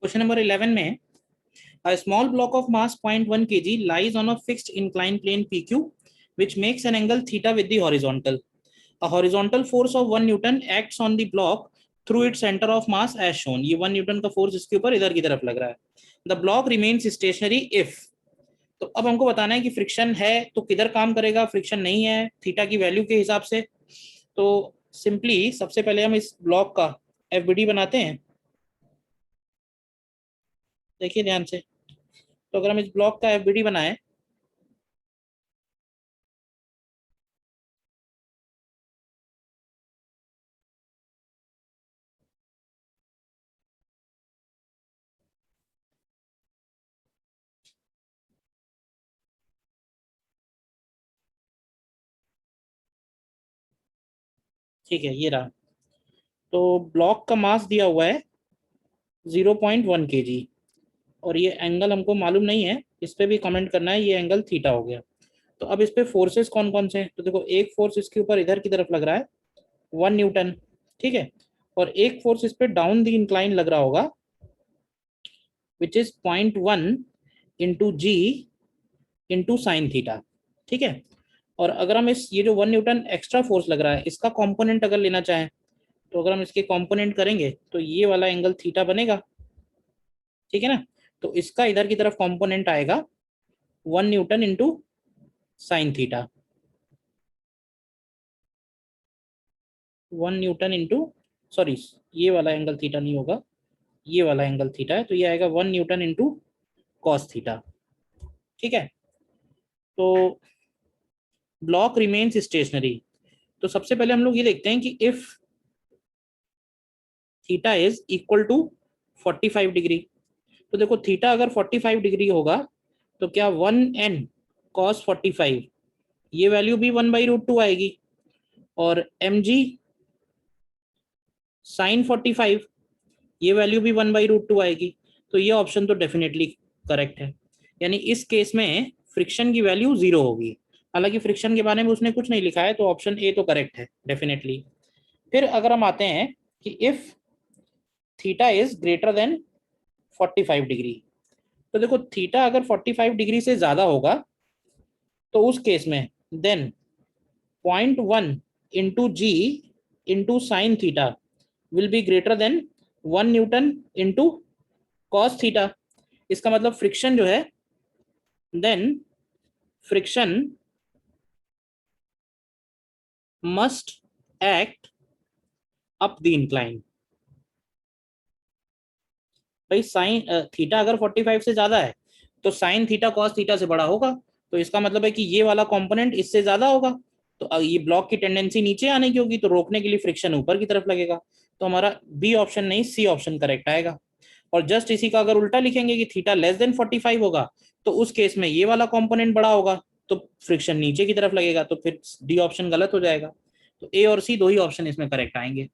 Question number 11 में a small block of mass 0.1 kg lies on a fixed inclined plane PQ which makes an angle theta with the horizontal. A horizontal force of 1 Newton acts on the block through its center of mass as shown. ये 1 Newton का force इसके ऊपर इधर की तरफ लग रहा है. The block remains stationary if. तो अब हमको बताना है कि फ्रिक्शन है तो किधर काम करेगा, फ्रिक्शन नहीं है थीटा की वैल्यू के हिसाब से. तो सिंपली सबसे पहले हम इस ब्लॉक का एफबीडी बनाते हैं. देखिए ध्यान से. तो अगर हम इस ब्लॉक का एफबीडी बनाएं ठीक है, ये रहा. तो ब्लॉक का मास दिया हुआ है 0.1 kg और ये एंगल हमको मालूम नहीं है, इस पे भी कमेंट करना है. ये एंगल थीटा हो गया. तो अब इस पे फोर्सेस कौन कौन से हैं. तो देखो एक फोर्स इसके ऊपर इधर की तरफ लग रहा है 1 न्यूटन, ठीक है. और एक फोर्स इस पे डाउन दी इंक्लाइन लग रहा होगा which is 0.1 into g into sine theta, ठीक है. और अगर हम इस ये जो 1 न्यूटन एक्स्ट्रा फोर्स लग रहा है इसका कंपोनेंट अगर लेना चाहें तो अगर हम इसके कंपोनेंट करेंगे तो ये वाला एंगल थीटा बनेगा, ठीक है ना. तो इसका इधर की तरफ कंपोनेंट आएगा 1 newton into sine theta. 1 newton into, sorry ये वाला एंगल थीटा नहीं होगा, ये वाला एंगल थीटा है. तो ये आएगा 1 न्यूटन इंटू कॉस थीटा, ठीक है. तो ब्लॉक रिमेन्स स्टेशनरी. तो सबसे पहले हम लोग ये देखते हैं कि if theta is equal to 45 degree. तो देखो थीटा अगर 45 डिग्री होगा तो क्या 1n cos 45 ये वैल्यू भी 1/√2 आएगी और mg sin 45 ये वैल्यू भी 1/√2 आएगी. तो ये ऑप्शन तो डेफिनेटली करेक्ट है. यानी इस केस में फ्रिक्शन की वैल्यू 0 होगी. हालांकि फ्रिक्शन के बारे में उसने कुछ नहीं लिखा है तो ऑप्शन ए तो करेक्ट है डेफिनेटली. फिर अगर हम आते हैं कि if theta is greater than 45 degree. तो देखो थीटा अगर 45 डिग्री से ज्यादा होगा तो उस केस में then 0.1 into g into sine theta will be greater than 1 newton into cos theta. इसका मतलब फ्रिक्शन जो है then friction must act up the incline. भाई साइन थीटा अगर 45 से ज्यादा है तो साइन थीटा कॉस थीटा से बड़ा होगा. तो इसका मतलब है कि ये वाला कंपोनेंट इससे ज्यादा होगा. तो ये ब्लॉक की टेंडेंसी नीचे आने की होगी तो रोकने के लिए फ्रिक्शन ऊपर की तरफ लगेगा. तो हमारा बी ऑप्शन नहीं सी ऑप्शन करेक्ट आएगा. और जस्ट इसी का अगर उल्टा लिखेंगे कि थीटा लेस देन 45 होगा तो उस केस में ये वाला कंपोनेंट बड़ा होगा तो फ्रिक्शन नीचे की तरफ लगेगा. तो फिर डी ऑप्शन गलत हो जाएगा. तो ए और सी दो ही ऑप्शन इसमें करेक्ट आएंगे.